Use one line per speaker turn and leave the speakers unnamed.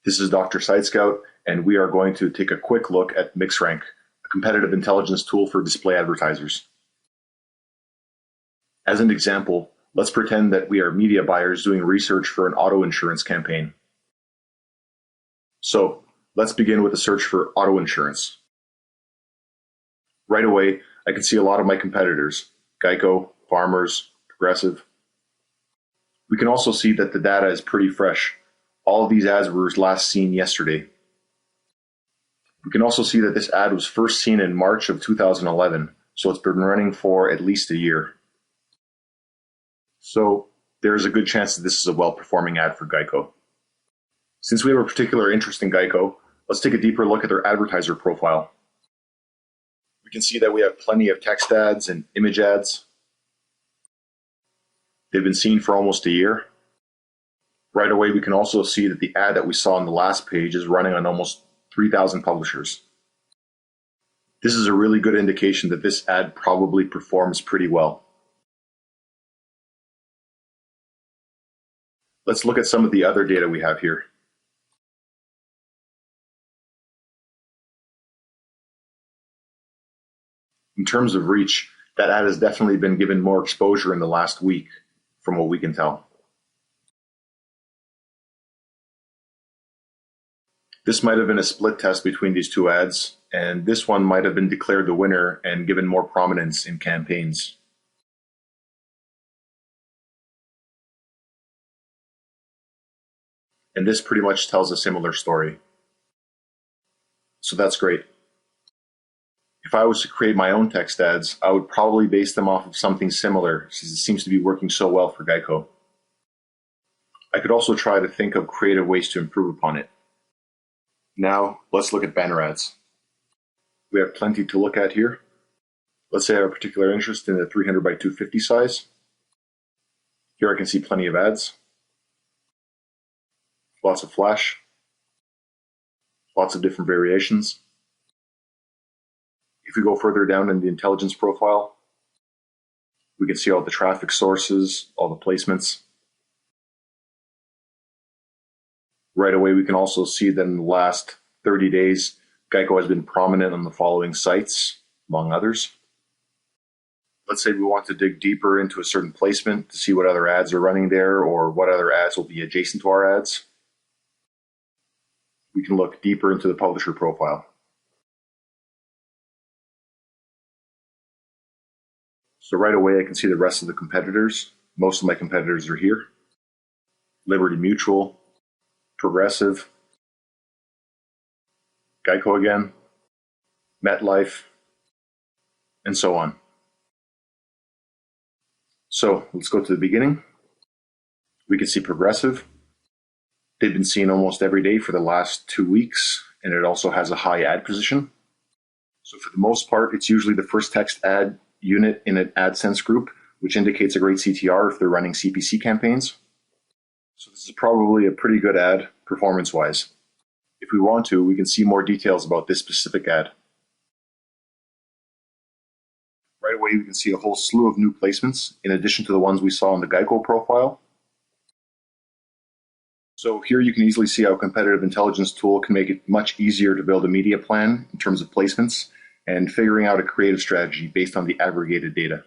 This is Dr. SiteScout, and we are going to take a quick look at MixRank, a competitive intelligence tool for display advertisers. As an example, let's pretend that we are media buyers doing research for an auto insurance campaign. So let's begin with a search for auto insurance. Right away, I can see a lot of my competitors, Geico, Farmers, Progressive. We can also see that the data is pretty fresh. All of these ads were last seen yesterday. We can also see that this ad was first seen in March of 2011, so it's been running for at least a year. So there's a good chance that this is a well-performing ad for Geico. Since we have a particular interest in Geico, let's take a deeper look at their advertiser profile. We can see that we have plenty of text ads and image ads. They've been seen for almost a year. Right away, we can also see that the ad that we saw on the last page is running on almost 3,000 publishers. This is a really good indication that this ad probably performs pretty well. Let's look at some of the other data we have here. In terms of reach, that ad has definitely been given more exposure in the last week, from what we can tell. This might have been a split test between these two ads, and this one might have been declared the winner and given more prominence in campaigns. And this pretty much tells a similar story. So that's great. If I was to create my own text ads, I would probably base them off of something similar, since it seems to be working so well for Geico. I could also try to think of creative ways to improve upon it. Now, let's look at banner ads. We have plenty to look at here. Let's say I have a particular interest in the 300 by 250 size. Here I can see plenty of ads. Lots of flash. Lots of different variations. If we go further down in the intelligence profile, we can see all the traffic sources, all the placements. Right away, we can also see that in the last 30 days, Geico has been prominent on the following sites, among others. Let's say we want to dig deeper into a certain placement to see what other ads are running there or what other ads will be adjacent to our ads. We can look deeper into the publisher profile. So right away, I can see the rest of the competitors. Most of my competitors are here. Liberty Mutual, Progressive, Geico again, MetLife, and so on. So let's go to the beginning. We can see Progressive. They've been seen almost every day for the last 2 weeks, and it also has a high ad position. So for the most part, it's usually the first text ad unit in an AdSense group, which indicates a great CTR if they're running CPC campaigns. So this is probably a pretty good ad performance-wise. If we want to, we can see more details about this specific ad. Right away, we can see a whole slew of new placements in addition to the ones we saw in the Geico profile. So here you can easily see how a competitive intelligence tool can make it much easier to build a media plan in terms of placements and figuring out a creative strategy based on the aggregated data.